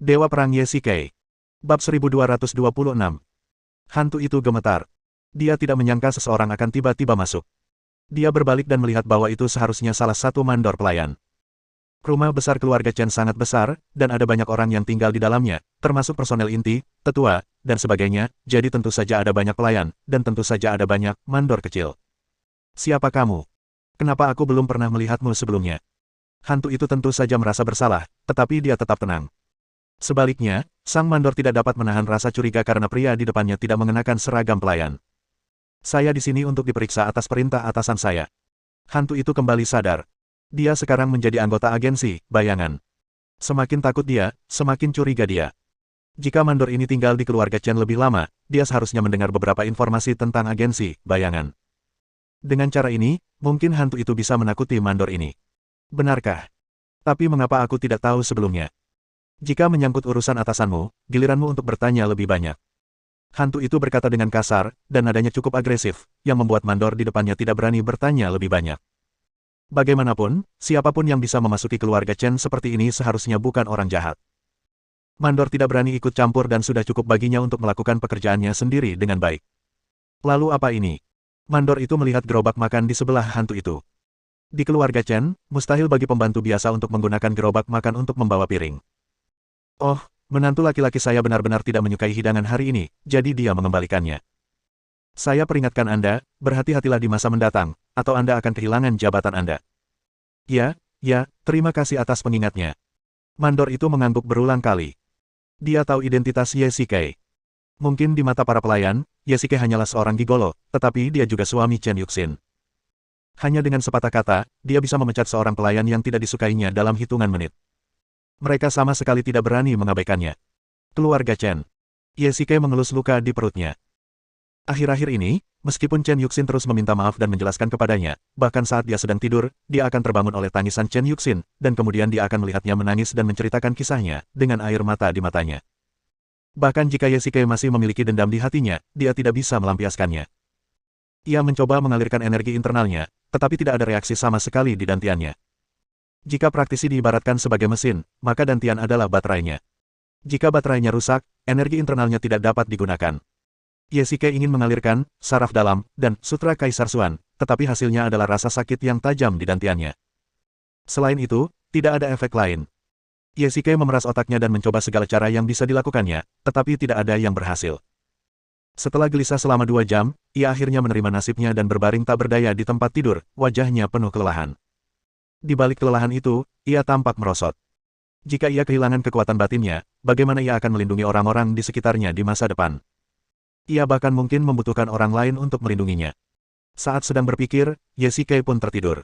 Dewa Perang Ye-Shikai. Bab 1226. Hantu itu gemetar. Dia tidak menyangka seseorang akan tiba-tiba masuk. Dia berbalik dan melihat bahwa itu seharusnya salah satu mandor pelayan. Rumah besar keluarga Chen sangat besar, dan ada banyak orang yang tinggal di dalamnya, termasuk personel inti, tetua, dan sebagainya, jadi tentu saja ada banyak pelayan, dan tentu saja ada banyak mandor kecil. Siapa kamu? Kenapa aku belum pernah melihatmu sebelumnya? Hantu itu tentu saja merasa bersalah, tetapi dia tetap tenang. Sebaliknya, sang mandor tidak dapat menahan rasa curiga karena pria di depannya tidak mengenakan seragam pelayan. Saya di sini untuk diperiksa atas perintah atasan saya. Hantu itu kembali sadar. Dia sekarang menjadi anggota agensi, bayangan. Semakin takut dia, semakin curiga dia. Jika mandor ini tinggal di keluarga Chen lebih lama, dia seharusnya mendengar beberapa informasi tentang agensi, bayangan. Dengan cara ini, mungkin hantu itu bisa menakuti mandor ini. Benarkah? Tapi mengapa aku tidak tahu sebelumnya? Jika menyangkut urusan atasanmu, giliranmu untuk bertanya lebih banyak. Hantu itu berkata dengan kasar, dan nadanya cukup agresif, yang membuat mandor di depannya tidak berani bertanya lebih banyak. Bagaimanapun, siapapun yang bisa memasuki keluarga Chen seperti ini seharusnya bukan orang jahat. Mandor tidak berani ikut campur dan sudah cukup baginya untuk melakukan pekerjaannya sendiri dengan baik. Lalu apa ini? Mandor itu melihat gerobak makan di sebelah hantu itu. Di keluarga Chen, mustahil bagi pembantu biasa untuk menggunakan gerobak makan untuk membawa piring. Oh, menantu laki-laki saya benar-benar tidak menyukai hidangan hari ini, jadi dia mengembalikannya. Saya peringatkan Anda, berhati-hatilah di masa mendatang, atau Anda akan kehilangan jabatan Anda. Ya, terima kasih atas pengingatnya. Mandor itu mengangguk berulang kali. Dia tahu identitas Ye-Shikai. Mungkin di mata para pelayan, Ye-Shikai hanyalah seorang gigolo, tetapi dia juga suami Chen Yuxin. Hanya dengan sepatah kata, dia bisa memecat seorang pelayan yang tidak disukainya dalam hitungan menit. Mereka sama sekali tidak berani mengabaikannya. Keluarga Chen. Ye-Shikai mengelus luka di perutnya. Akhir-akhir ini, meskipun Chen Yuxin terus meminta maaf dan menjelaskan kepadanya, bahkan saat dia sedang tidur, dia akan terbangun oleh tangisan Chen Yuxin, dan kemudian dia akan melihatnya menangis dan menceritakan kisahnya, dengan air mata di matanya. Bahkan jika Ye-Shikai masih memiliki dendam di hatinya, dia tidak bisa melampiaskannya. Ia mencoba mengalirkan energi internalnya, tetapi tidak ada reaksi sama sekali di dantiannya. Jika praktisi diibaratkan sebagai mesin, maka dantian adalah baterainya. Jika baterainya rusak, energi internalnya tidak dapat digunakan. Ye-Shikai ingin mengalirkan saraf dalam dan sutra Kaisar Xuan, tetapi hasilnya adalah rasa sakit yang tajam di dantiannya. Selain itu, tidak ada efek lain. Ye-Shikai memeras otaknya dan mencoba segala cara yang bisa dilakukannya, tetapi tidak ada yang berhasil. Setelah gelisah selama 2 jam, ia akhirnya menerima nasibnya dan berbaring tak berdaya di tempat tidur, wajahnya penuh kelelahan. Di balik kelelahan itu, ia tampak merosot. Jika ia kehilangan kekuatan batinnya, bagaimana ia akan melindungi orang-orang di sekitarnya di masa depan? Ia bahkan mungkin membutuhkan orang lain untuk melindunginya. Saat sedang berpikir, Ye-Shikai pun tertidur.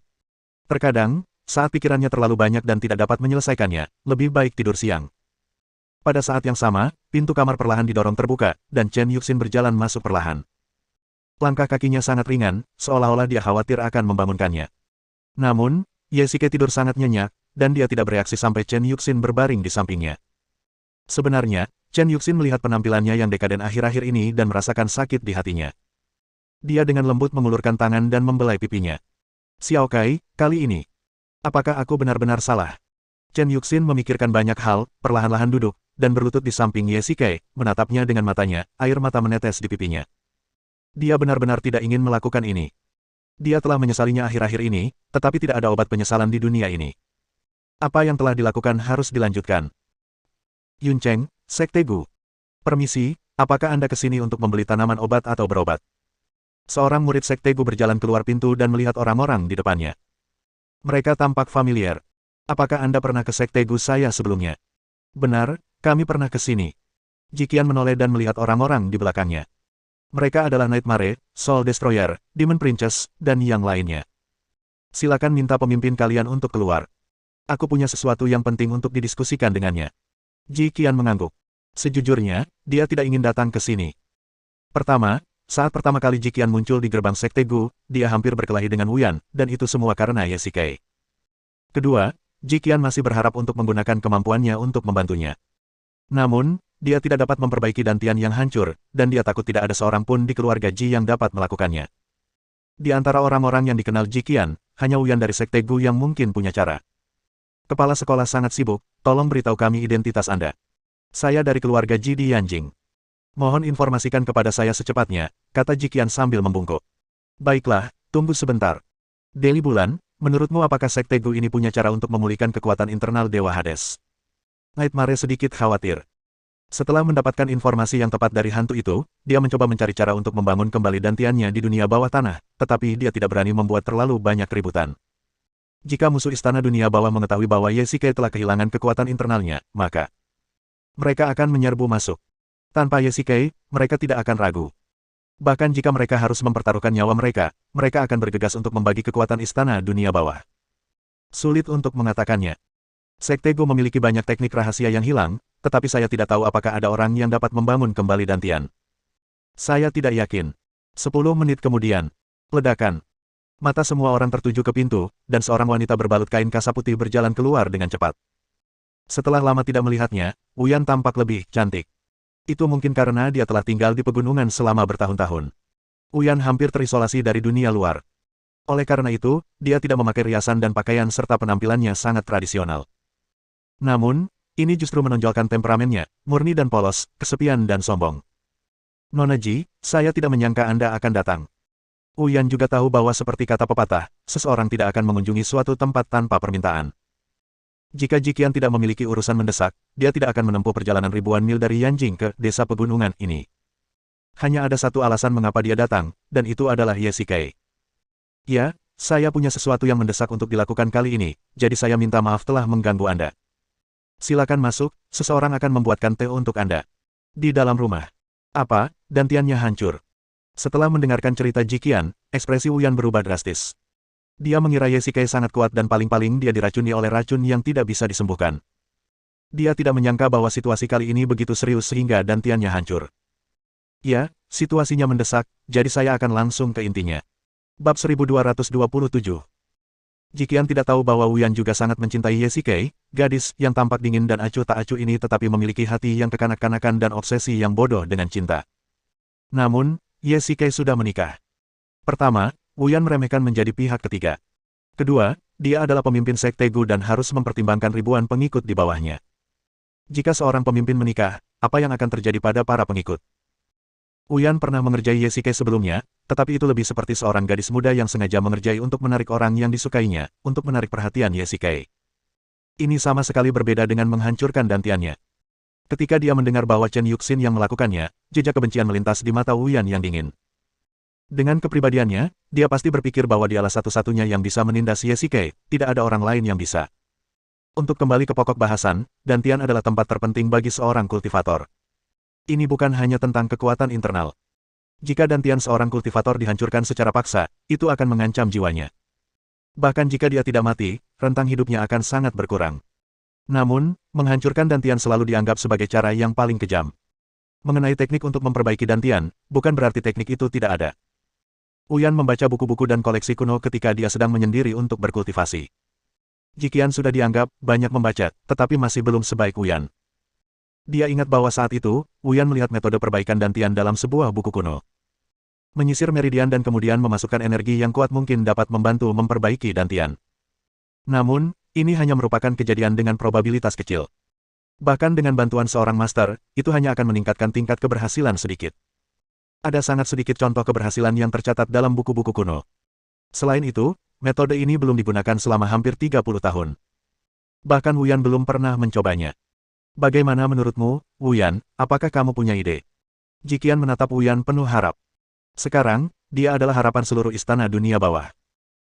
Terkadang, saat pikirannya terlalu banyak dan tidak dapat menyelesaikannya, lebih baik tidur siang. Pada saat yang sama, pintu kamar perlahan didorong terbuka, dan Chen Yuxin berjalan masuk perlahan. Langkah kakinya sangat ringan, seolah-olah dia khawatir akan membangunkannya. Namun, Ye-Shikai tidur sangat nyenyak, dan dia tidak bereaksi sampai Chen Yuxin berbaring di sampingnya. Sebenarnya, Chen Yuxin melihat penampilannya yang dekaden akhir-akhir ini dan merasakan sakit di hatinya. Dia dengan lembut mengulurkan tangan dan membelai pipinya. Xiao Kai, kali ini, apakah aku benar-benar salah? Chen Yuxin memikirkan banyak hal, perlahan-lahan duduk, dan berlutut di samping Ye-Shikai, menatapnya dengan matanya, air mata menetes di pipinya. Dia benar-benar tidak ingin melakukan ini. Dia telah menyesalinya akhir-akhir ini, tetapi tidak ada obat penyesalan di dunia ini. Apa yang telah dilakukan harus dilanjutkan. Yun Cheng, Sekte Gu. Permisi, apakah Anda kesini untuk membeli tanaman obat atau berobat? Seorang murid Sekte Gu berjalan keluar pintu dan melihat orang-orang di depannya. Mereka tampak familiar. Apakah Anda pernah ke Sekte Gu saya sebelumnya? Benar, kami pernah ke sini. Jiqian menoleh dan melihat orang-orang di belakangnya. Mereka adalah Nightmare, Soul Destroyer, Demon Princess, dan yang lainnya. Silakan minta pemimpin kalian untuk keluar. Aku punya sesuatu yang penting untuk didiskusikan dengannya. Jiqian mengangguk. Sejujurnya, dia tidak ingin datang ke sini. Pertama, saat pertama kali Jiqian muncul di gerbang Sekte Gu, dia hampir berkelahi dengan Wuyan, dan itu semua karena Ye-Shikai. Kedua, Jiqian masih berharap untuk menggunakan kemampuannya untuk membantunya. Namun, dia tidak dapat memperbaiki dantian yang hancur, dan dia takut tidak ada seorang pun di keluarga Ji yang dapat melakukannya. Di antara orang-orang yang dikenal Jiqian, hanya Wuyan dari Sekte Gu yang mungkin punya cara. Kepala sekolah sangat sibuk, tolong beritahu kami identitas Anda. Saya dari keluarga Ji di Yanjing. Mohon informasikan kepada saya secepatnya, kata Jikian sambil membungkuk. Baiklah, tunggu sebentar. Deli Bulan, menurutmu apakah Sekte Gu ini punya cara untuk memulihkan kekuatan internal Dewa Hades? Nightmare sedikit khawatir. Setelah mendapatkan informasi yang tepat dari hantu itu, dia mencoba mencari cara untuk membangun kembali dantiannya di dunia bawah tanah, tetapi dia tidak berani membuat terlalu banyak keributan. Jika musuh istana dunia bawah mengetahui bahwa Yesike telah kehilangan kekuatan internalnya, maka mereka akan menyerbu masuk. Tanpa Yesike, mereka tidak akan ragu. Bahkan jika mereka harus mempertaruhkan nyawa mereka, mereka akan bergegas untuk membagi kekuatan istana dunia bawah. Sulit untuk mengatakannya. Sekte Gu memiliki banyak teknik rahasia yang hilang, tetapi saya tidak tahu apakah ada orang yang dapat membangun kembali dantian. Saya tidak yakin. 10 menit kemudian, ledakan. Mata semua orang tertuju ke pintu, dan seorang wanita berbalut kain kasa putih berjalan keluar dengan cepat. Setelah lama tidak melihatnya, Wuyan tampak lebih cantik. Itu mungkin karena dia telah tinggal di pegunungan selama bertahun-tahun. Wuyan hampir terisolasi dari dunia luar. Oleh karena itu, dia tidak memakai riasan dan pakaian serta penampilannya sangat tradisional. Namun, ini justru menonjolkan temperamennya, murni dan polos, kesepian dan sombong. Nona Ji, saya tidak menyangka Anda akan datang. Wuyan juga tahu bahwa seperti kata pepatah, seseorang tidak akan mengunjungi suatu tempat tanpa permintaan. Jika Jikian tidak memiliki urusan mendesak, dia tidak akan menempuh perjalanan ribuan mil dari Yanjing ke desa pegunungan ini. Hanya ada satu alasan mengapa dia datang, dan itu adalah Yesike. Ya, saya punya sesuatu yang mendesak untuk dilakukan kali ini, jadi saya minta maaf telah mengganggu Anda. Silakan masuk, seseorang akan membuatkan teh untuk Anda. Di dalam rumah. Apa, dantiannya hancur. Setelah mendengarkan cerita Jikian, ekspresi Wuyan berubah drastis. Dia mengira Yesike sangat kuat dan paling-paling dia diracuni oleh racun yang tidak bisa disembuhkan. Dia tidak menyangka bahwa situasi kali ini begitu serius sehingga dantiannya hancur. Ya, situasinya mendesak, jadi saya akan langsung ke intinya. Bab 1227. Jikian tidak tahu bahwa Wuyan juga sangat mencintai Yesike, gadis yang tampak dingin dan acuh tak acuh ini tetapi memiliki hati yang kekanak-kanakan dan obsesi yang bodoh dengan cinta. Namun, Yesike sudah menikah. Pertama, Wuyan meremehkan menjadi pihak ketiga. Kedua, dia adalah pemimpin Sekte Gu dan harus mempertimbangkan ribuan pengikut di bawahnya. Jika seorang pemimpin menikah, apa yang akan terjadi pada para pengikut? Wuyan pernah mengerjai Yesike sebelumnya, tetapi itu lebih seperti seorang gadis muda yang sengaja mengerjai untuk menarik orang yang disukainya, untuk menarik perhatian Yesike. Ini sama sekali berbeda dengan menghancurkan dantiannya. Ketika dia mendengar bahwa Chen Yuxin yang melakukannya, jejak kebencian melintas di mata Wuyan yang dingin. Dengan kepribadiannya, dia pasti berpikir bahwa dialah satu-satunya yang bisa menindas Yesike, tidak ada orang lain yang bisa. Untuk kembali ke pokok bahasan, dantian adalah tempat terpenting bagi seorang kultivator. Ini bukan hanya tentang kekuatan internal. Jika dantian seorang kultivator dihancurkan secara paksa, itu akan mengancam jiwanya. Bahkan jika dia tidak mati, rentang hidupnya akan sangat berkurang. Namun, menghancurkan dantian selalu dianggap sebagai cara yang paling kejam. Mengenai teknik untuk memperbaiki dantian, bukan berarti teknik itu tidak ada. Wuyan membaca buku-buku dan koleksi kuno ketika dia sedang menyendiri untuk berkultivasi. Jikian sudah dianggap banyak membaca, tetapi masih belum sebaik Wuyan. Dia ingat bahwa saat itu, Wuyan melihat metode perbaikan dantian dalam sebuah buku kuno. Menyisir meridian dan kemudian memasukkan energi yang kuat mungkin dapat membantu memperbaiki dantian. Namun, ini hanya merupakan kejadian dengan probabilitas kecil. Bahkan dengan bantuan seorang master, itu hanya akan meningkatkan tingkat keberhasilan sedikit. Ada sangat sedikit contoh keberhasilan yang tercatat dalam buku-buku kuno. Selain itu, metode ini belum digunakan selama hampir 30 tahun. Bahkan Wuyan belum pernah mencobanya. Bagaimana menurutmu, Wuyan, apakah kamu punya ide? Jikian menatap Wuyan penuh harap. Sekarang, dia adalah harapan seluruh istana dunia bawah.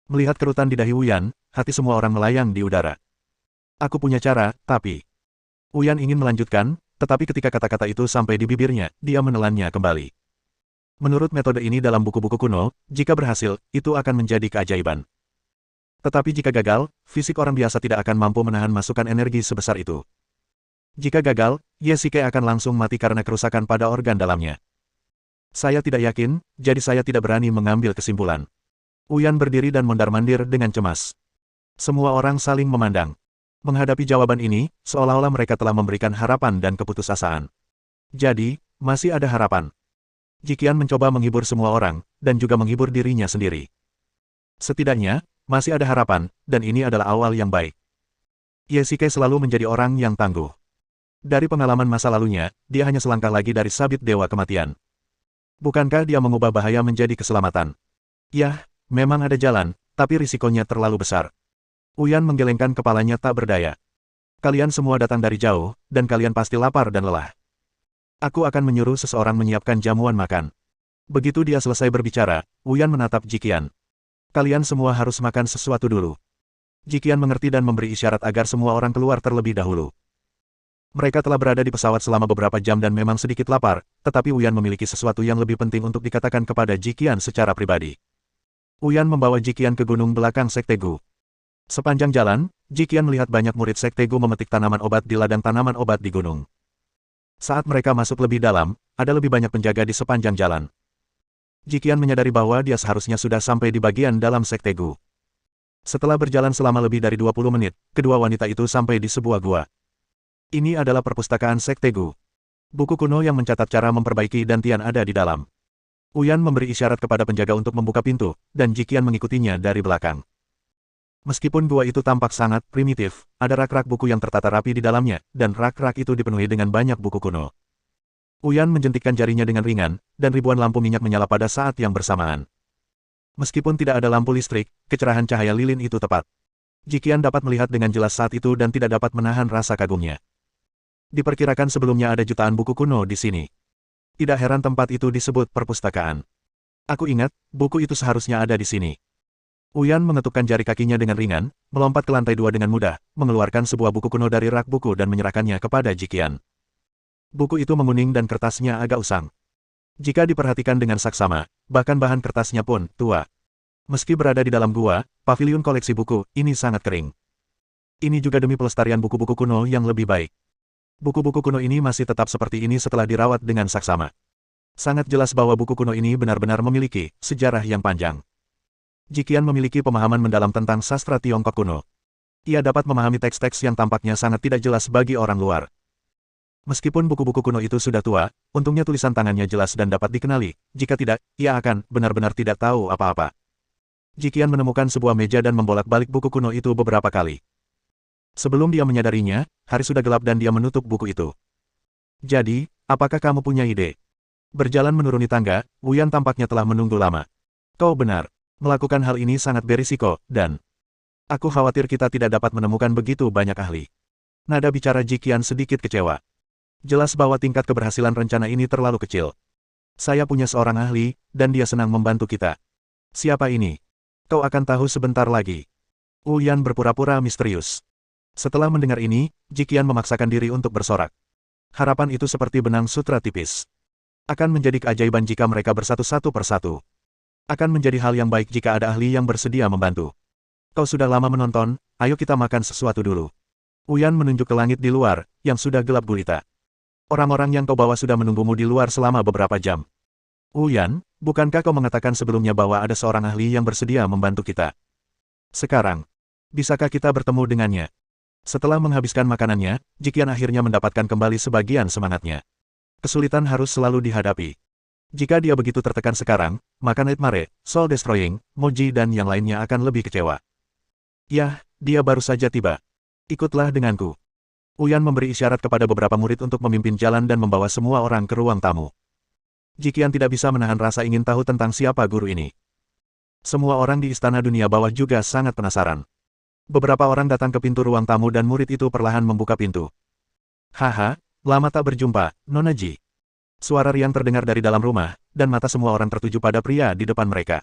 Melihat kerutan di dahi Wuyan, hati semua orang melayang di udara. Aku punya cara, tapi... Wuyan ingin melanjutkan, tetapi ketika kata-kata itu sampai di bibirnya, dia menelannya kembali. Menurut metode ini dalam buku-buku kuno, jika berhasil, itu akan menjadi keajaiban. Tetapi jika gagal, fisik orang biasa tidak akan mampu menahan masukan energi sebesar itu. Jika gagal, Yesike akan langsung mati karena kerusakan pada organ dalamnya. Saya tidak yakin, jadi saya tidak berani mengambil kesimpulan. Wuyan berdiri dan mondar-mandir dengan cemas. Semua orang saling memandang. Menghadapi jawaban ini, seolah-olah mereka telah memberikan harapan dan keputusasaan. Jadi, masih ada harapan. Jikian mencoba menghibur semua orang, dan juga menghibur dirinya sendiri. Setidaknya, masih ada harapan, dan ini adalah awal yang baik. Yesike selalu menjadi orang yang tangguh. Dari pengalaman masa lalunya, dia hanya selangkah lagi dari sabit dewa kematian. Bukankah dia mengubah bahaya menjadi keselamatan? Yah, memang ada jalan, tapi risikonya terlalu besar. Uyan menggelengkan kepalanya tak berdaya. Kalian semua datang dari jauh, dan kalian pasti lapar dan lelah. Aku akan menyuruh seseorang menyiapkan jamuan makan. Begitu dia selesai berbicara, Uyan menatap Jiqian. Kalian semua harus makan sesuatu dulu. Jiqian mengerti dan memberi isyarat agar semua orang keluar terlebih dahulu. Mereka telah berada di pesawat selama beberapa jam dan memang sedikit lapar, tetapi Uyan memiliki sesuatu yang lebih penting untuk dikatakan kepada Jiqian secara pribadi. Uyan membawa Jiqian ke gunung belakang Sekte Gu. Sepanjang jalan, Jiqian melihat banyak murid Sekte Gu memetik tanaman obat di ladang tanaman obat di gunung. Saat mereka masuk lebih dalam, ada lebih banyak penjaga di sepanjang jalan. Jiqian menyadari bahwa dia seharusnya sudah sampai di bagian dalam Sekte Gu. Setelah berjalan selama lebih dari 20 menit, kedua wanita itu sampai di sebuah gua. Ini adalah perpustakaan Sekte Gu. Buku kuno yang mencatat cara memperbaiki dantian ada di dalam. Uyan memberi isyarat kepada penjaga untuk membuka pintu, dan Jiqian mengikutinya dari belakang. Meskipun gua itu tampak sangat primitif, ada rak-rak buku yang tertata rapi di dalamnya, dan rak-rak itu dipenuhi dengan banyak buku kuno. Uyan menjentikkan jarinya dengan ringan, dan ribuan lampu minyak menyala pada saat yang bersamaan. Meskipun tidak ada lampu listrik, kecerahan cahaya lilin itu tepat. Jiqian dapat melihat dengan jelas saat itu dan tidak dapat menahan rasa kagumnya. Diperkirakan sebelumnya ada jutaan buku kuno di sini. Tidak heran tempat itu disebut perpustakaan. Aku ingat, buku itu seharusnya ada di sini. Uyan mengetukkan jari kakinya dengan ringan, melompat ke lantai 2 dengan mudah, mengeluarkan sebuah buku kuno dari rak buku dan menyerahkannya kepada Jiqian. Buku itu menguning dan kertasnya agak usang. Jika diperhatikan dengan saksama, bahkan bahan kertasnya pun tua. Meski berada di dalam gua, paviliun koleksi buku ini sangat kering. Ini juga demi pelestarian buku-buku kuno yang lebih baik. Buku-buku kuno ini masih tetap seperti ini setelah dirawat dengan saksama. Sangat jelas bahwa buku kuno ini benar-benar memiliki sejarah yang panjang. Jiqian memiliki pemahaman mendalam tentang sastra Tiongkok kuno. Ia dapat memahami teks-teks yang tampaknya sangat tidak jelas bagi orang luar. Meskipun buku-buku kuno itu sudah tua, untungnya tulisan tangannya jelas dan dapat dikenali. Jika tidak, ia akan benar-benar tidak tahu apa-apa. Jiqian menemukan sebuah meja dan membolak-balik buku kuno itu beberapa kali. Sebelum dia menyadarinya, hari sudah gelap dan dia menutup buku itu. Jadi, apakah kamu punya ide? Berjalan menuruni tangga, Uyan tampaknya telah menunggu lama. Kau benar. Melakukan hal ini sangat berisiko, dan aku khawatir kita tidak dapat menemukan begitu banyak ahli. Nada bicara Jiqian sedikit kecewa. Jelas bahwa tingkat keberhasilan rencana ini terlalu kecil. Saya punya seorang ahli, dan dia senang membantu kita. Siapa ini? Kau akan tahu sebentar lagi. Uyan berpura-pura misterius. Setelah mendengar ini, Jiqian memaksakan diri untuk bersorak. Harapan itu seperti benang sutra tipis. Akan menjadi keajaiban jika mereka bersatu satu persatu. Akan menjadi hal yang baik jika ada ahli yang bersedia membantu. Kau sudah lama menonton, ayo kita makan sesuatu dulu. Uyan menunjuk ke langit di luar, yang sudah gelap gulita. Orang-orang yang kau bawa sudah menunggumu di luar selama beberapa jam. Uyan, bukankah kau mengatakan sebelumnya bahwa ada seorang ahli yang bersedia membantu kita? Sekarang, bisakah kita bertemu dengannya? Setelah menghabiskan makanannya, Jiqian akhirnya mendapatkan kembali sebagian semangatnya. Kesulitan harus selalu dihadapi. Jika dia begitu tertekan sekarang, maka Nightmare, Soul Destroying, Moji dan yang lainnya akan lebih kecewa. Yah, dia baru saja tiba. Ikutlah denganku. Uyan memberi isyarat kepada beberapa murid untuk memimpin jalan dan membawa semua orang ke ruang tamu. Jiqian tidak bisa menahan rasa ingin tahu tentang siapa guru ini. Semua orang di Istana Dunia Bawah juga sangat penasaran. Beberapa orang datang ke pintu ruang tamu dan murid itu perlahan membuka pintu. Haha, lama tak berjumpa, Nona Ji. Suara riang terdengar dari dalam rumah, dan mata semua orang tertuju pada pria di depan mereka.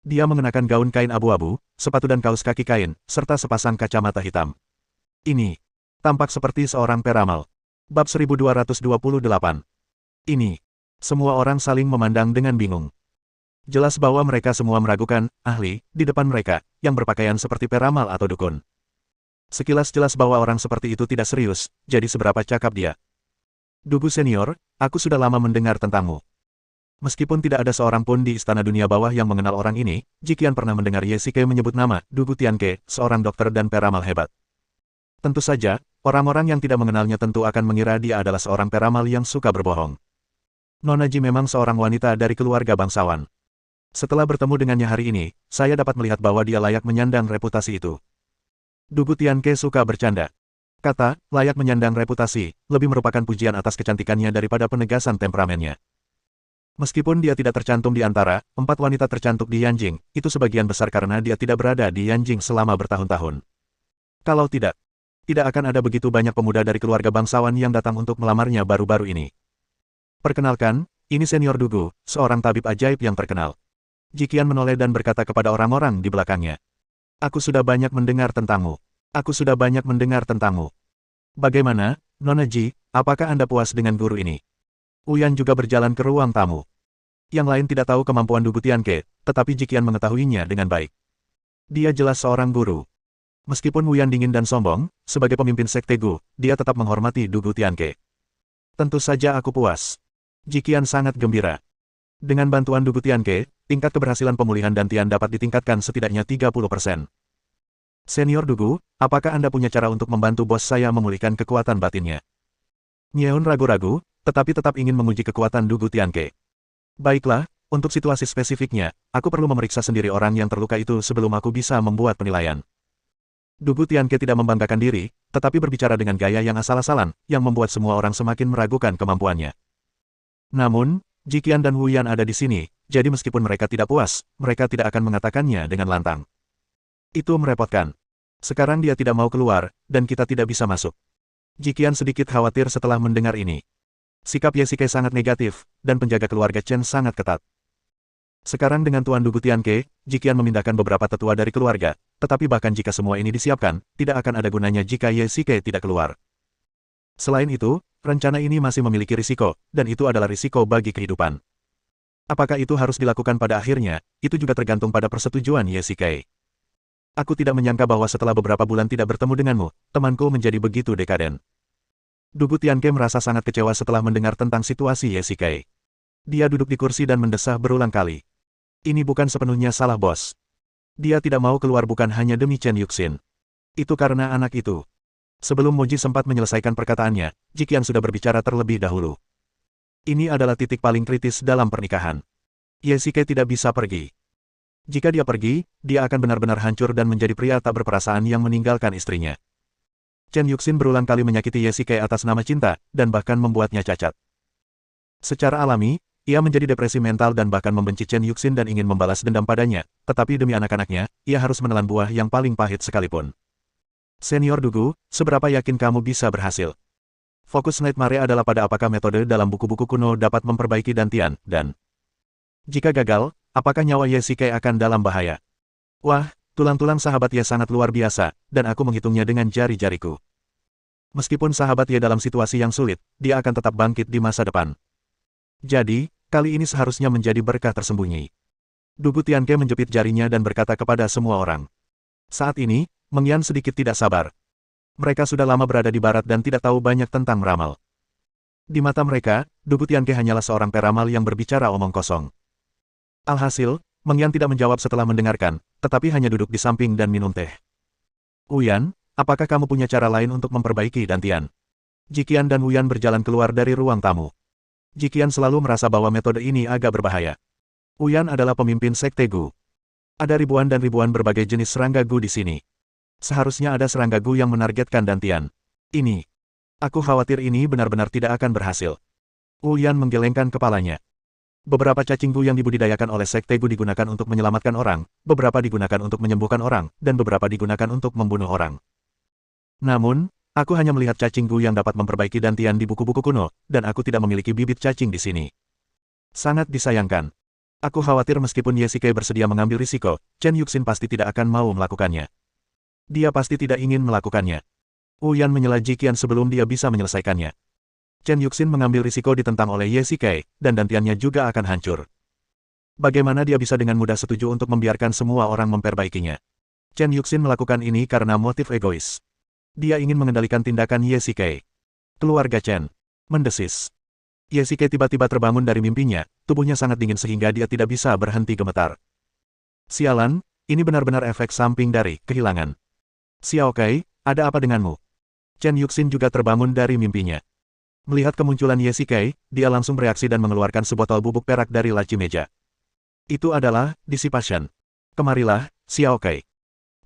Dia mengenakan gaun kain abu-abu, sepatu dan kaos kaki kain, serta sepasang kacamata hitam. Ini tampak seperti seorang peramal. Bab 1228. Ini. Semua orang saling memandang dengan bingung. Jelas bahwa mereka semua meragukan ahli di depan mereka, yang berpakaian seperti peramal atau dukun. Sekilas jelas bahwa orang seperti itu tidak serius, jadi seberapa cakap dia. Dugu senior, aku sudah lama mendengar tentangmu. Meskipun tidak ada seorang pun di Istana Dunia Bawah yang mengenal orang ini, Jiqian pernah mendengar Ye Shike menyebut nama Dugu Tianke, seorang dokter dan peramal hebat. Tentu saja, orang-orang yang tidak mengenalnya tentu akan mengira dia adalah seorang peramal yang suka berbohong. Nona Ji memang seorang wanita dari keluarga bangsawan. Setelah bertemu dengannya hari ini, saya dapat melihat bahwa dia layak menyandang reputasi itu. Dugu Tianke suka bercanda. Kata, layak menyandang reputasi, lebih merupakan pujian atas kecantikannya daripada penegasan temperamennya. Meskipun dia tidak tercantum di antara 4 wanita tercantik di Yanjing, itu sebagian besar karena dia tidak berada di Yanjing selama bertahun-tahun. Kalau tidak akan ada begitu banyak pemuda dari keluarga bangsawan yang datang untuk melamarnya baru-baru ini. Perkenalkan, ini Senior Dugu, seorang tabib ajaib yang terkenal. Jiqian menoleh dan berkata kepada orang-orang di belakangnya. Aku sudah banyak mendengar tentangmu. Aku sudah banyak mendengar tentangmu. Bagaimana, Nona Ji, apakah Anda puas dengan guru ini? Uyan juga berjalan ke ruang tamu. Yang lain tidak tahu kemampuan Dugu Tianke, tetapi Jiqian mengetahuinya dengan baik. Dia jelas seorang guru. Meskipun Uyan dingin dan sombong, sebagai pemimpin sekte Gu, dia tetap menghormati Dugu Tianke. Tentu saja aku puas. Jiqian sangat gembira. Dengan bantuan Dugu Tianke, tingkat keberhasilan pemulihan Dantian dapat ditingkatkan setidaknya 30%. Senior Dugu, apakah Anda punya cara untuk membantu bos saya memulihkan kekuatan batinnya? Nyeon ragu-ragu, tetapi tetap ingin menguji kekuatan Dugu Tianke. Baiklah, untuk situasi spesifiknya, aku perlu memeriksa sendiri orang yang terluka itu sebelum aku bisa membuat penilaian. Dugu Tianke tidak membanggakan diri, tetapi berbicara dengan gaya yang asal-asalan, yang membuat semua orang semakin meragukan kemampuannya. Namun, Jiqian dan Wu Yan ada di sini, jadi meskipun mereka tidak puas, mereka tidak akan mengatakannya dengan lantang. Itu merepotkan. Sekarang dia tidak mau keluar, dan kita tidak bisa masuk. Jiqian sedikit khawatir setelah mendengar ini. Sikap Yesike sangat negatif, dan penjaga keluarga Chen sangat ketat. Sekarang dengan Tuan Dugu Tianke, Jiqian memindahkan beberapa tetua dari keluarga, tetapi bahkan jika semua ini disiapkan, tidak akan ada gunanya jika Yesike tidak keluar. Selain itu, rencana ini masih memiliki risiko, dan itu adalah risiko bagi kehidupan. Apakah itu harus dilakukan pada akhirnya, itu juga tergantung pada persetujuan Yesike. Aku tidak menyangka bahwa setelah beberapa bulan tidak bertemu denganmu, temanku menjadi begitu dekaden. Dugu Tianke merasa sangat kecewa setelah mendengar tentang situasi Yesike. Dia duduk di kursi dan mendesah berulang kali. Ini bukan sepenuhnya salah bos. Dia tidak mau keluar bukan hanya demi Chen Yuxin. Itu karena anak itu. Sebelum Moji sempat menyelesaikan perkataannya, Jiqian sudah berbicara terlebih dahulu. Ini adalah titik paling kritis dalam pernikahan. Yesike tidak bisa pergi. Jika dia pergi, dia akan benar-benar hancur dan menjadi pria tak berperasaan yang meninggalkan istrinya. Chen Yuxin berulang kali menyakiti Yesike atas nama cinta, dan bahkan membuatnya cacat. Secara alami, ia menjadi depresi mental dan bahkan membenci Chen Yuxin dan ingin membalas dendam padanya, tetapi demi anak-anaknya, ia harus menelan buah yang paling pahit sekalipun. Senior Dugu, seberapa yakin kamu bisa berhasil? Fokus Nightmare adalah pada apakah metode dalam buku-buku kuno dapat memperbaiki Dantian, dan jika gagal, apakah nyawa Yesike akan dalam bahaya? Wah, tulang-tulang sahabat Ye sangat luar biasa, dan aku menghitungnya dengan jari-jariku. Meskipun sahabat Ye dalam situasi yang sulit, dia akan tetap bangkit di masa depan. Jadi, kali ini seharusnya menjadi berkah tersembunyi. Dugu Tianke menjepit jarinya dan berkata kepada semua orang. Saat ini, Meng Yan sedikit tidak sabar. Mereka sudah lama berada di barat dan tidak tahu banyak tentang meramal. Di mata mereka, Dugu Tianke hanyalah seorang peramal yang berbicara omong kosong. Alhasil, Meng Yan tidak menjawab setelah mendengarkan, tetapi hanya duduk di samping dan minum teh. Uyan, apakah kamu punya cara lain untuk memperbaiki Dantian? Jiqian dan Uyan berjalan keluar dari ruang tamu. Jiqian selalu merasa bahwa metode ini agak berbahaya. Uyan adalah pemimpin sekte Gu. Ada ribuan dan ribuan berbagai jenis serangga Gu di sini. Seharusnya ada serangga Gu yang menargetkan Dantian. Ini. Aku khawatir ini benar-benar tidak akan berhasil. Uyan menggelengkan kepalanya. Beberapa cacing Gu yang dibudidayakan oleh sekte Gu digunakan untuk menyelamatkan orang, beberapa digunakan untuk menyembuhkan orang, dan beberapa digunakan untuk membunuh orang. Namun, aku hanya melihat cacing Gu yang dapat memperbaiki Dantian di buku-buku kuno, dan aku tidak memiliki bibit cacing di sini. Sangat disayangkan. Aku khawatir meskipun Yesike bersedia mengambil risiko, Chen Yuxin pasti tidak akan mau melakukannya. Dia pasti tidak ingin melakukannya. Uyan menyela Jiqian sebelum dia bisa menyelesaikannya. Chen Yuxin mengambil risiko ditentang oleh Yesike, dan Dantiannya juga akan hancur. Bagaimana dia bisa dengan mudah setuju untuk membiarkan semua orang memperbaikinya? Chen Yuxin melakukan ini karena motif egois. Dia ingin mengendalikan tindakan Yesike. Keluarga Chen mendesis. Yesike tiba-tiba terbangun dari mimpinya, tubuhnya sangat dingin sehingga dia tidak bisa berhenti gemetar. Sialan, ini benar-benar efek samping dari kehilangan. Xiaokai, ada apa denganmu? Chen Yuxin juga terbangun dari mimpinya. Melihat kemunculan Yesike, dia langsung bereaksi dan mengeluarkan sebotol bubuk perak dari laci meja. Itu adalah dissipation. Kemarilah, Xiaokai.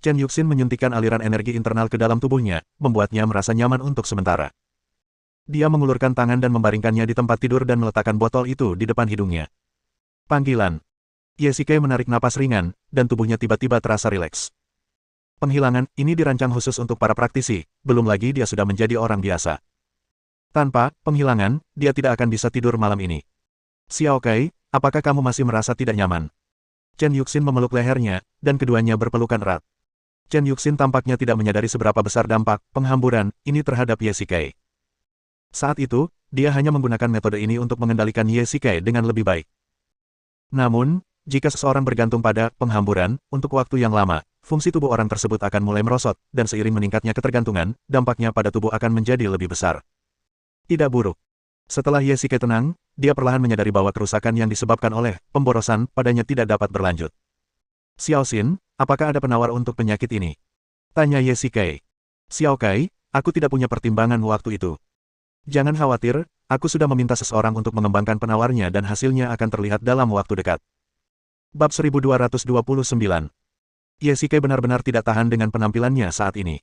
Chen Yuxin menyuntikkan aliran energi internal ke dalam tubuhnya, membuatnya merasa nyaman untuk sementara. Dia mengulurkan tangan dan membaringkannya di tempat tidur dan meletakkan botol itu di depan hidungnya. Panggilan. Ye Shikai menarik napas ringan, dan tubuhnya tiba-tiba terasa rileks. Penghilangan ini dirancang khusus untuk para praktisi, belum lagi dia sudah menjadi orang biasa. Tanpa penghilangan, dia tidak akan bisa tidur malam ini. Xiao Kai, apakah kamu masih merasa tidak nyaman? Chen Yuxin memeluk lehernya, dan keduanya berpelukan erat. Chen Yuxin tampaknya tidak menyadari seberapa besar dampak penghamburan ini terhadap Ye Shikai. Saat itu, dia hanya menggunakan metode ini untuk mengendalikan Ye Shikai dengan lebih baik. Namun, jika seseorang bergantung pada penghamburan untuk waktu yang lama, fungsi tubuh orang tersebut akan mulai merosot, dan seiring meningkatnya ketergantungan, dampaknya pada tubuh akan menjadi lebih besar. Tidak buruk. Setelah Ye Shikai tenang, dia perlahan menyadari bahwa kerusakan yang disebabkan oleh pemborosan padanya tidak dapat berlanjut. Xiao Xin, apakah ada penawar untuk penyakit ini? Tanya Ye Shikai. Xiao Kai, aku tidak punya pertimbangan waktu itu. Jangan khawatir, aku sudah meminta seseorang untuk mengembangkan penawarnya dan hasilnya akan terlihat dalam waktu dekat. Bab 1229. Ye Shikai benar-benar tidak tahan dengan penampilannya saat ini.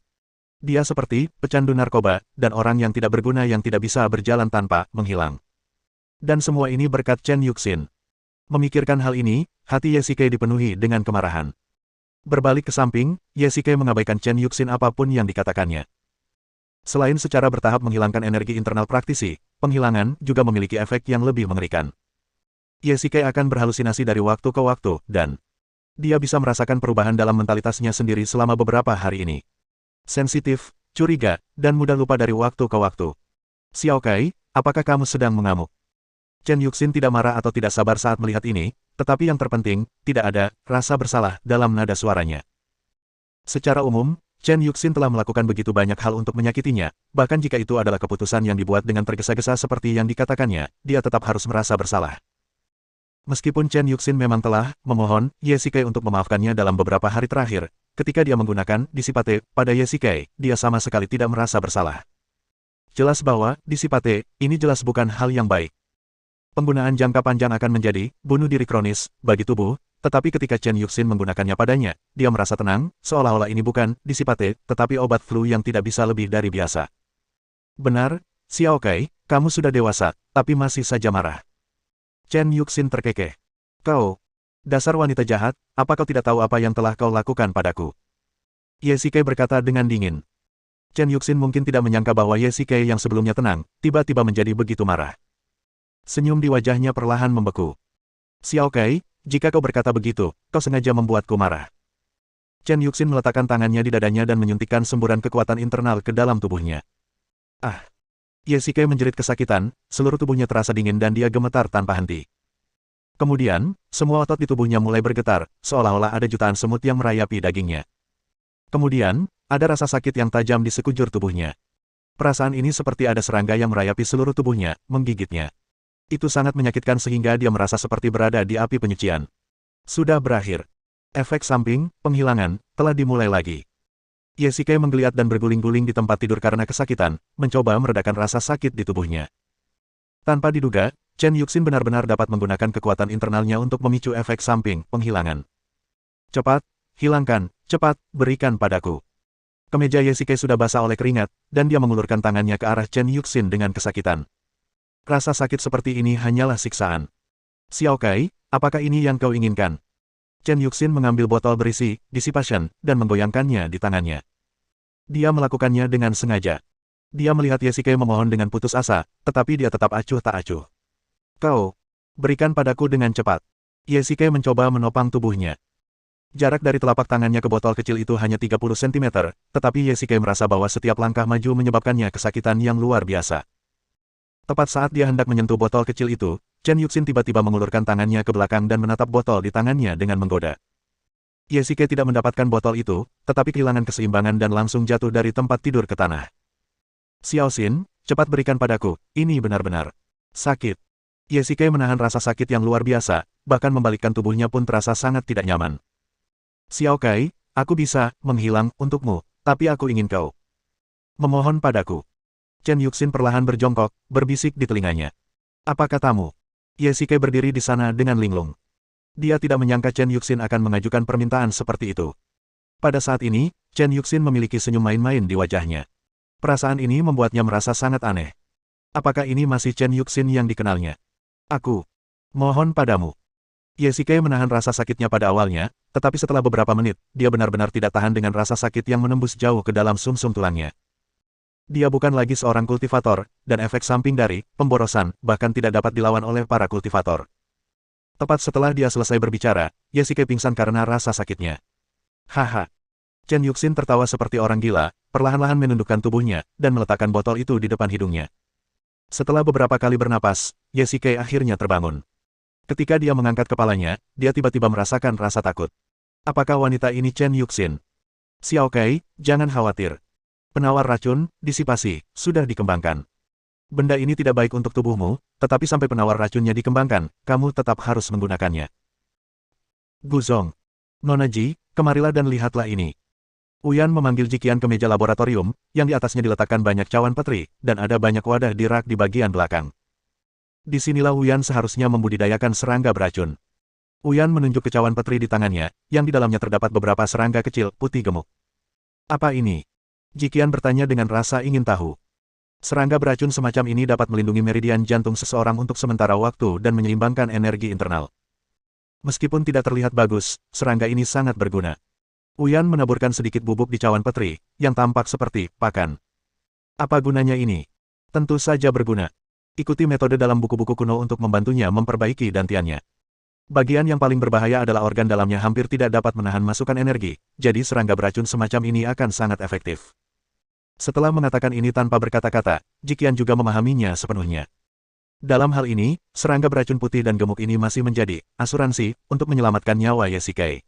Dia seperti pecandu narkoba, dan orang yang tidak berguna yang tidak bisa berjalan tanpa menghilang. Dan semua ini berkat Chen Yuxin. Memikirkan hal ini, hati Ye Shikai dipenuhi dengan kemarahan. Berbalik ke samping, Ye Shikai mengabaikan Chen Yuxin apapun yang dikatakannya. Selain secara bertahap menghilangkan energi internal praktisi, penghilangan juga memiliki efek yang lebih mengerikan. Ye Shikai akan berhalusinasi dari waktu ke waktu, dan dia bisa merasakan perubahan dalam mentalitasnya sendiri selama beberapa hari ini. Sensitif, curiga, dan mudah lupa dari waktu ke waktu. Xiao Kai, apakah kamu sedang mengamuk? Chen Yuxin tidak marah atau tidak sabar saat melihat ini, tetapi yang terpenting, tidak ada rasa bersalah dalam nada suaranya. Secara umum, Chen Yuxin telah melakukan begitu banyak hal untuk menyakitinya, bahkan jika itu adalah keputusan yang dibuat dengan tergesa-gesa seperti yang dikatakannya, dia tetap harus merasa bersalah. Meskipun Chen Yuxin memang telah memohon Ye Shikai untuk memaafkannya dalam beberapa hari terakhir, ketika dia menggunakan disipate pada Ye Shikai, dia sama sekali tidak merasa bersalah. Jelas bahwa disipate ini jelas bukan hal yang baik. Penggunaan jangka panjang akan menjadi bunuh diri kronis bagi tubuh, tetapi ketika Chen Yuxin menggunakannya padanya, dia merasa tenang, seolah-olah ini bukan disipate, tetapi obat flu yang tidak bisa lebih dari biasa. Benar, Xiao Kai, kamu sudah dewasa, tapi masih saja marah. Chen Yuxin terkekeh. Kau, dasar wanita jahat, apa kau tidak tahu apa yang telah kau lakukan padaku? Ye Shikai berkata dengan dingin. Chen Yuxin mungkin tidak menyangka bahwa Ye Shikai yang sebelumnya tenang, tiba-tiba menjadi begitu marah. Senyum di wajahnya perlahan membeku. Xiao Kai, jika kau berkata begitu, kau sengaja membuatku marah. Chen Yuxin meletakkan tangannya di dadanya dan menyuntikkan semburan kekuatan internal ke dalam tubuhnya. Ah! Ye Shikai menjerit kesakitan, seluruh tubuhnya terasa dingin dan dia gemetar tanpa henti. Kemudian, semua otot di tubuhnya mulai bergetar, seolah-olah ada jutaan semut yang merayapi dagingnya. Kemudian, ada rasa sakit yang tajam di sekujur tubuhnya. Perasaan ini seperti ada serangga yang merayapi seluruh tubuhnya, menggigitnya. Itu sangat menyakitkan sehingga dia merasa seperti berada di api penyucian. Sudah berakhir. Efek samping, penghilangan, telah dimulai lagi. Ye Shikai menggeliat dan berguling-guling di tempat tidur karena kesakitan, mencoba meredakan rasa sakit di tubuhnya. Tanpa diduga, Chen Yuxin benar-benar dapat menggunakan kekuatan internalnya untuk memicu efek samping, penghilangan. Cepat, hilangkan, cepat, berikan padaku. Kemeja Ye Shikai sudah basah oleh keringat, dan dia mengulurkan tangannya ke arah Chen Yuxin dengan kesakitan. Rasa sakit seperti ini hanyalah siksaan. Xiao Kai, apakah ini yang kau inginkan? Chen Yuxin mengambil botol berisi dissipation dan menggoyangkannya di tangannya. Dia melakukannya dengan sengaja. Dia melihat Ye Shikai memohon dengan putus asa, tetapi dia tetap acuh tak acuh. Kau, berikan padaku dengan cepat. Ye Shikai mencoba menopang tubuhnya. Jarak dari telapak tangannya ke botol kecil itu hanya 30 cm, tetapi Ye Shikai merasa bahwa setiap langkah maju menyebabkannya kesakitan yang luar biasa. Tepat saat dia hendak menyentuh botol kecil itu, Chen Yuxin tiba-tiba mengulurkan tangannya ke belakang dan menatap botol di tangannya dengan menggoda. Ye Shikai tidak mendapatkan botol itu, tetapi kehilangan keseimbangan dan langsung jatuh dari tempat tidur ke tanah. Xiao Xin, cepat berikan padaku, ini benar-benar sakit. Ye Shikai menahan rasa sakit yang luar biasa, bahkan membalikkan tubuhnya pun terasa sangat tidak nyaman. Xiao Kai, aku bisa menghilang untukmu, tapi aku ingin kau memohon padaku. Chen Yuxin perlahan berjongkok, berbisik di telinganya. Apa katamu? Ye Shikai berdiri di sana dengan linglung. Dia tidak menyangka Chen Yuxin akan mengajukan permintaan seperti itu. Pada saat ini, Chen Yuxin memiliki senyum main-main di wajahnya. Perasaan ini membuatnya merasa sangat aneh. Apakah ini masih Chen Yuxin yang dikenalnya? Aku mohon padamu. Ye Shikai menahan rasa sakitnya pada awalnya, tetapi setelah beberapa menit, dia benar-benar tidak tahan dengan rasa sakit yang menembus jauh ke dalam sumsum tulangnya. Dia bukan lagi seorang kultivator, dan efek samping dari pemborosan bahkan tidak dapat dilawan oleh para kultivator. Tepat setelah dia selesai berbicara, Ye Shikai pingsan karena rasa sakitnya. Haha. Chen Yuxin tertawa seperti orang gila, perlahan-lahan menundukkan tubuhnya, dan meletakkan botol itu di depan hidungnya. Setelah beberapa kali bernapas, Ye Shikai akhirnya terbangun. Ketika dia mengangkat kepalanya, dia tiba-tiba merasakan rasa takut. Apakah wanita ini Chen Yuxin? Xiao Kai, jangan khawatir. Penawar racun, disipasi, sudah dikembangkan. Benda ini tidak baik untuk tubuhmu, tetapi sampai penawar racunnya dikembangkan, kamu tetap harus menggunakannya. Guzong. Nona Ji, kemarilah dan lihatlah ini. Uyan memanggil Jiqian ke meja laboratorium, yang di atasnya diletakkan banyak cawan petri, dan ada banyak wadah di rak di bagian belakang. Disinilah Uyan seharusnya membudidayakan serangga beracun. Uyan menunjuk ke cawan petri di tangannya, yang di dalamnya terdapat beberapa serangga kecil, putih gemuk. Apa ini? Jiqian bertanya dengan rasa ingin tahu. Serangga beracun semacam ini dapat melindungi meridian jantung seseorang untuk sementara waktu dan menyeimbangkan energi internal. Meskipun tidak terlihat bagus, serangga ini sangat berguna. Uyan menaburkan sedikit bubuk di cawan petri, yang tampak seperti pakan. Apa gunanya ini? Tentu saja berguna. Ikuti metode dalam buku-buku kuno untuk membantunya memperbaiki dantiannya. Bagian yang paling berbahaya adalah organ dalamnya hampir tidak dapat menahan masukan energi, jadi serangga beracun semacam ini akan sangat efektif. Setelah mengatakan ini tanpa berkata-kata, Jiqian juga memahaminya sepenuhnya. Dalam hal ini, serangga beracun putih dan gemuk ini masih menjadi asuransi untuk menyelamatkan nyawa Ye Shikai.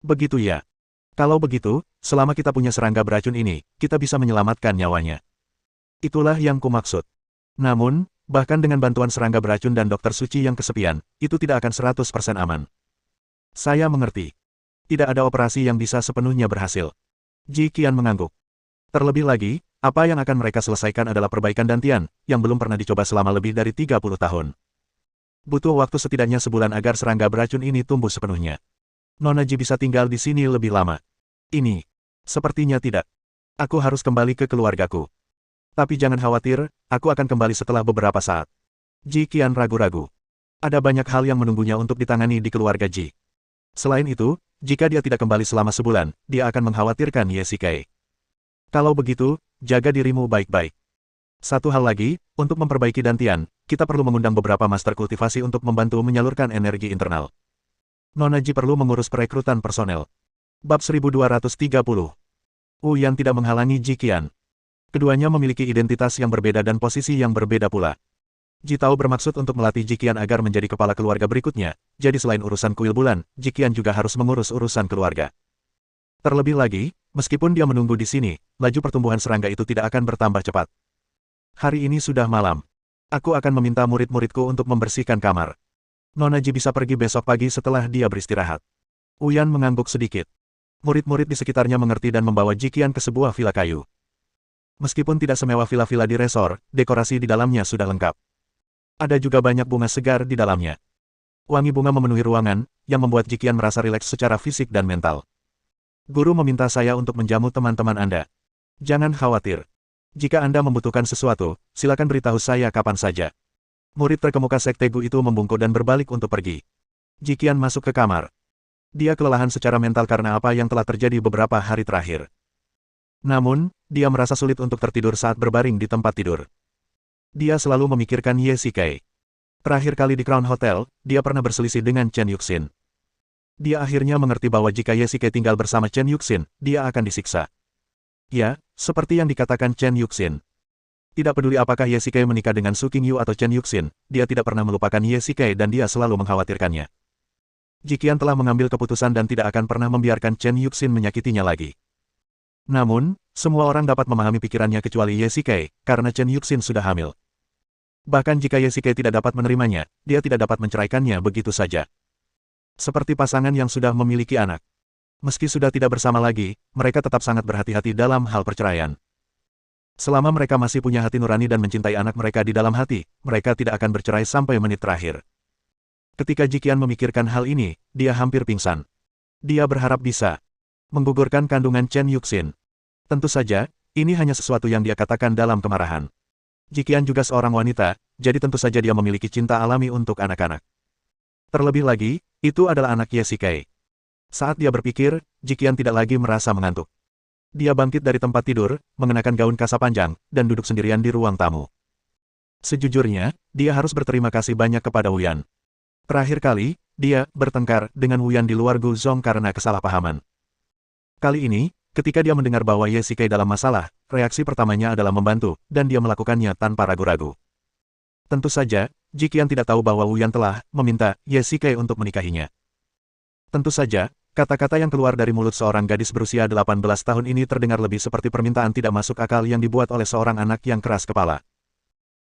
Begitu ya. Kalau begitu, selama kita punya serangga beracun ini, kita bisa menyelamatkan nyawanya. Itulah yang kumaksud. Namun, bahkan dengan bantuan serangga beracun dan dokter suci yang kesepian, itu tidak akan 100% aman. Saya mengerti. Tidak ada operasi yang bisa sepenuhnya berhasil. Jiqian mengangguk. Terlebih lagi, apa yang akan mereka selesaikan adalah perbaikan dantian, yang belum pernah dicoba selama lebih dari 30 tahun. Butuh waktu setidaknya sebulan agar serangga beracun ini tumbuh sepenuhnya. Nona Ji bisa tinggal di sini lebih lama. Ini. Sepertinya tidak. Aku harus kembali ke keluargaku. Tapi jangan khawatir, aku akan kembali setelah beberapa saat. Jiqian ragu-ragu. Ada banyak hal yang menunggunya untuk ditangani di keluarga Ji. Selain itu, jika dia tidak kembali selama sebulan, dia akan mengkhawatirkan Ye Shikai. Kalau begitu, jaga dirimu baik-baik. Satu hal lagi, untuk memperbaiki dantian, kita perlu mengundang beberapa master kultivasi untuk membantu menyalurkan energi internal. Nona Ji perlu mengurus perekrutan personel. Bab 1230. Uyan tidak menghalangi Jiqian. Keduanya memiliki identitas yang berbeda dan posisi yang berbeda pula. Ji Tao bermaksud untuk melatih Jiqian agar menjadi kepala keluarga berikutnya, jadi selain urusan kuil bulan, Jiqian juga harus mengurus urusan keluarga. Terlebih lagi, meskipun dia menunggu di sini, laju pertumbuhan serangga itu tidak akan bertambah cepat. Hari ini sudah malam. Aku akan meminta murid-muridku untuk membersihkan kamar. Nona Ji bisa pergi besok pagi setelah dia beristirahat. Uyan mengangguk sedikit. Murid-murid di sekitarnya mengerti dan membawa Jiqian ke sebuah villa kayu. Meskipun tidak semewah villa-villa di resor, dekorasi di dalamnya sudah lengkap. Ada juga banyak bunga segar di dalamnya. Wangi bunga memenuhi ruangan, yang membuat Jiqian merasa rileks secara fisik dan mental. Guru meminta saya untuk menjamu teman-teman Anda. Jangan khawatir. Jika Anda membutuhkan sesuatu, silakan beritahu saya kapan saja. Murid terkemuka Sekte Gu itu membungkuk dan berbalik untuk pergi. Jiqian masuk ke kamar. Dia kelelahan secara mental karena apa yang telah terjadi beberapa hari terakhir. Namun, dia merasa sulit untuk tertidur saat berbaring di tempat tidur. Dia selalu memikirkan Ye Shikai. Terakhir kali di Crown Hotel, dia pernah berselisih dengan Chen Yuxin. Dia akhirnya mengerti bahwa jika Ye Shikai tinggal bersama Chen Yuxin, dia akan disiksa. Ya, seperti yang dikatakan Chen Yuxin. Tidak peduli apakah Ye Shikai menikah dengan Su Qingyu atau Chen Yuxin, dia tidak pernah melupakan Ye Shikai dan dia selalu mengkhawatirkannya. Jiqian telah mengambil keputusan dan tidak akan pernah membiarkan Chen Yuxin menyakitinya lagi. Namun, semua orang dapat memahami pikirannya kecuali Ye Shikai, karena Chen Yuxin sudah hamil. Bahkan jika Ye Shikai tidak dapat menerimanya, dia tidak dapat menceraikannya begitu saja. Seperti pasangan yang sudah memiliki anak. Meski sudah tidak bersama lagi, mereka tetap sangat berhati-hati dalam hal perceraian. Selama mereka masih punya hati nurani dan mencintai anak mereka di dalam hati, mereka tidak akan bercerai sampai menit terakhir. Ketika Jiqian memikirkan hal ini, dia hampir pingsan. Dia berharap bisa Menggugurkan kandungan Chen Yuxin. Tentu saja, ini hanya sesuatu yang dia katakan dalam kemarahan. Jiqian juga seorang wanita, jadi tentu saja dia memiliki cinta alami untuk anak-anak. Terlebih lagi, itu adalah anak Ye Shikai. Saat dia berpikir, Jiqian tidak lagi merasa mengantuk. Dia bangkit dari tempat tidur, mengenakan gaun kasa panjang, dan duduk sendirian di ruang tamu. Sejujurnya, dia harus berterima kasih banyak kepada Wu Yan. Terakhir kali, dia bertengkar dengan Wu Yan di luar Gu Zhong karena kesalahpahaman. Kali ini, ketika dia mendengar bahwa Ye Shikai dalam masalah, reaksi pertamanya adalah membantu, dan dia melakukannya tanpa ragu-ragu. Tentu saja, Jiqian tidak tahu bahwa Wu Yan telah meminta Ye Shikai untuk menikahinya. Tentu saja, kata-kata yang keluar dari mulut seorang gadis berusia 18 tahun ini terdengar lebih seperti permintaan tidak masuk akal yang dibuat oleh seorang anak yang keras kepala.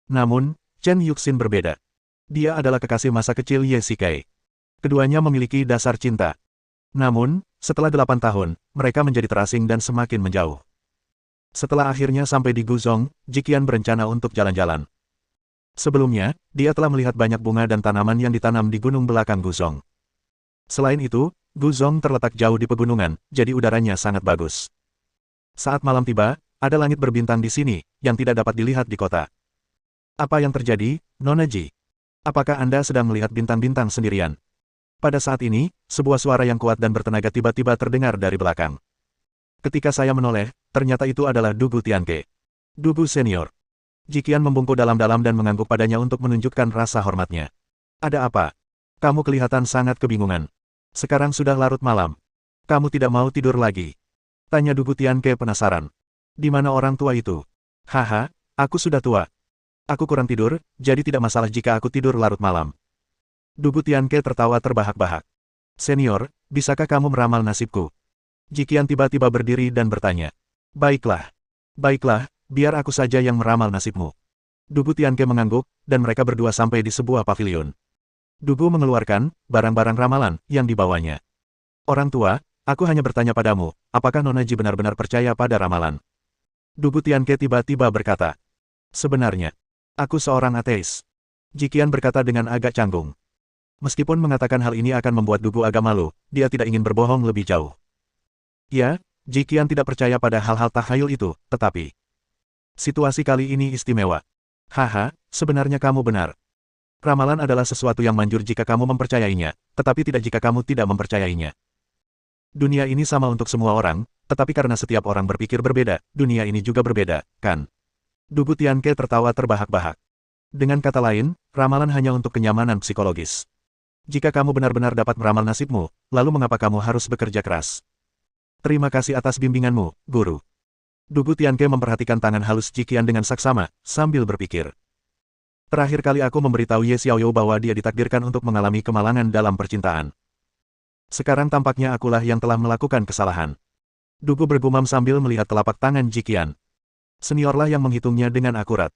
Namun, Chen Yuxin berbeda. Dia adalah kekasih masa kecil Ye Shikai. Keduanya memiliki dasar cinta. Namun, setelah 8 tahun, mereka menjadi terasing dan semakin menjauh. Setelah akhirnya sampai di Guzhong, Jiqian berencana untuk jalan-jalan. Sebelumnya, dia telah melihat banyak bunga dan tanaman yang ditanam di gunung belakang Guzhong. Selain itu, Guzhong terletak jauh di pegunungan, jadi udaranya sangat bagus. Saat malam tiba, ada langit berbintang di sini, yang tidak dapat dilihat di kota. Apa yang terjadi, Nona Ji? Apakah Anda sedang melihat bintang-bintang sendirian? Pada saat ini, sebuah suara yang kuat dan bertenaga tiba-tiba terdengar dari belakang. Ketika saya menoleh, ternyata itu adalah Dugu Tianke. Dugu senior. Jiqian membungkuk dalam-dalam dan mengangguk padanya untuk menunjukkan rasa hormatnya. Ada apa? Kamu kelihatan sangat kebingungan. Sekarang sudah larut malam. Kamu tidak mau tidur lagi? Tanya Dugu Tianke penasaran. Di mana orang tua itu? Haha, aku sudah tua. Aku kurang tidur, jadi tidak masalah jika aku tidur larut malam. Dugu Tianke tertawa terbahak-bahak. Senior, bisakah kamu meramal nasibku? Jiqian tiba-tiba berdiri dan bertanya. Baiklah. Baiklah, biar aku saja yang meramal nasibmu. Dugu Tianke mengangguk, dan mereka berdua sampai di sebuah pavilion. Dugu mengeluarkan barang-barang ramalan yang dibawanya. Orang tua, aku hanya bertanya padamu, apakah Nona Ji benar-benar percaya pada ramalan? Dugu Tianke tiba-tiba berkata. Sebenarnya, aku seorang ateis. Jiqian berkata dengan agak canggung. Meskipun mengatakan hal ini akan membuat Dugu agak malu, dia tidak ingin berbohong lebih jauh. Ya, Jiqian tidak percaya pada hal-hal takhayul itu, tetapi situasi kali ini istimewa. Haha, sebenarnya kamu benar. Ramalan adalah sesuatu yang manjur jika kamu mempercayainya, tetapi tidak jika kamu tidak mempercayainya. Dunia ini sama untuk semua orang, tetapi karena setiap orang berpikir berbeda, dunia ini juga berbeda, kan? Dugu Tianke tertawa terbahak-bahak. Dengan kata lain, ramalan hanya untuk kenyamanan psikologis. Jika kamu benar-benar dapat meramal nasibmu, lalu mengapa kamu harus bekerja keras? Terima kasih atas bimbinganmu, guru. Dugu Tianke memperhatikan tangan halus Jiqian dengan saksama, sambil berpikir. Terakhir kali aku memberitahu Ye Xiaoyou bahwa dia ditakdirkan untuk mengalami kemalangan dalam percintaan. Sekarang tampaknya akulah yang telah melakukan kesalahan. Dugu bergumam sambil melihat telapak tangan Jiqian. Seniorlah yang menghitungnya dengan akurat.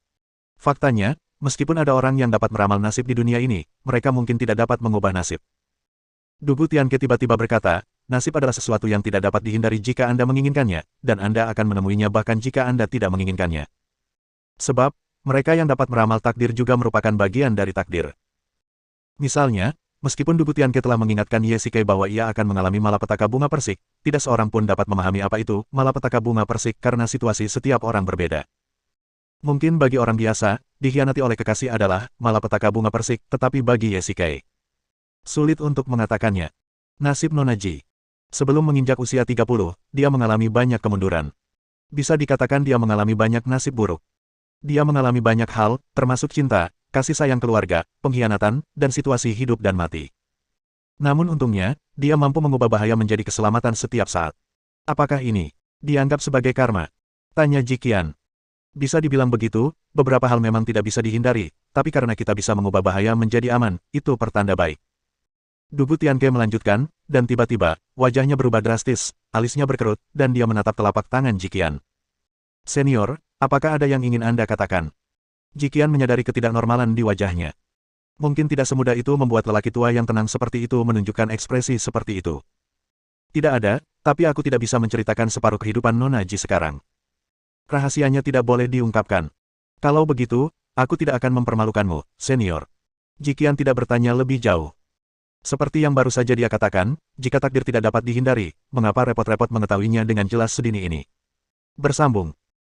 Faktanya, meskipun ada orang yang dapat meramal nasib di dunia ini, mereka mungkin tidak dapat mengubah nasib. Dugu Tianke tiba-tiba berkata, nasib adalah sesuatu yang tidak dapat dihindari jika Anda menginginkannya, dan Anda akan menemuinya bahkan jika Anda tidak menginginkannya. Sebab, mereka yang dapat meramal takdir juga merupakan bagian dari takdir. Misalnya, meskipun Dugu Tianke telah mengingatkan Ye Shikai bahwa ia akan mengalami malapetaka bunga persik, tidak seorang pun dapat memahami apa itu malapetaka bunga persik karena situasi setiap orang berbeda. Mungkin bagi orang biasa, dikhianati oleh kekasih adalah malapetaka bunga persik, tetapi bagi Ye Shikai sulit untuk mengatakannya. Nasib Nona Ji. Sebelum menginjak usia 30, dia mengalami banyak kemunduran. Bisa dikatakan dia mengalami banyak nasib buruk. Dia mengalami banyak hal, termasuk cinta, kasih sayang keluarga, pengkhianatan, dan situasi hidup dan mati. Namun untungnya, dia mampu mengubah bahaya menjadi keselamatan setiap saat. Apakah ini dianggap sebagai karma? Tanya Jiqian. Bisa dibilang begitu, beberapa hal memang tidak bisa dihindari, tapi karena kita bisa mengubah bahaya menjadi aman, itu pertanda baik. Dugu Tianke melanjutkan, dan tiba-tiba, wajahnya berubah drastis, alisnya berkerut, dan dia menatap telapak tangan Jiqian. Senior, apakah ada yang ingin Anda katakan? Jiqian menyadari ketidaknormalan di wajahnya. Mungkin tidak semudah itu membuat lelaki tua yang tenang seperti itu menunjukkan ekspresi seperti itu. Tidak ada, tapi aku tidak bisa menceritakan separuh kehidupan Nona Ji sekarang. Rahasianya tidak boleh diungkapkan. Kalau begitu, aku tidak akan mempermalukanmu, senior. Jiqian tidak bertanya lebih jauh. Seperti yang baru saja dia katakan, jika takdir tidak dapat dihindari, mengapa repot-repot mengetahuinya dengan jelas sedini ini? Bersambung.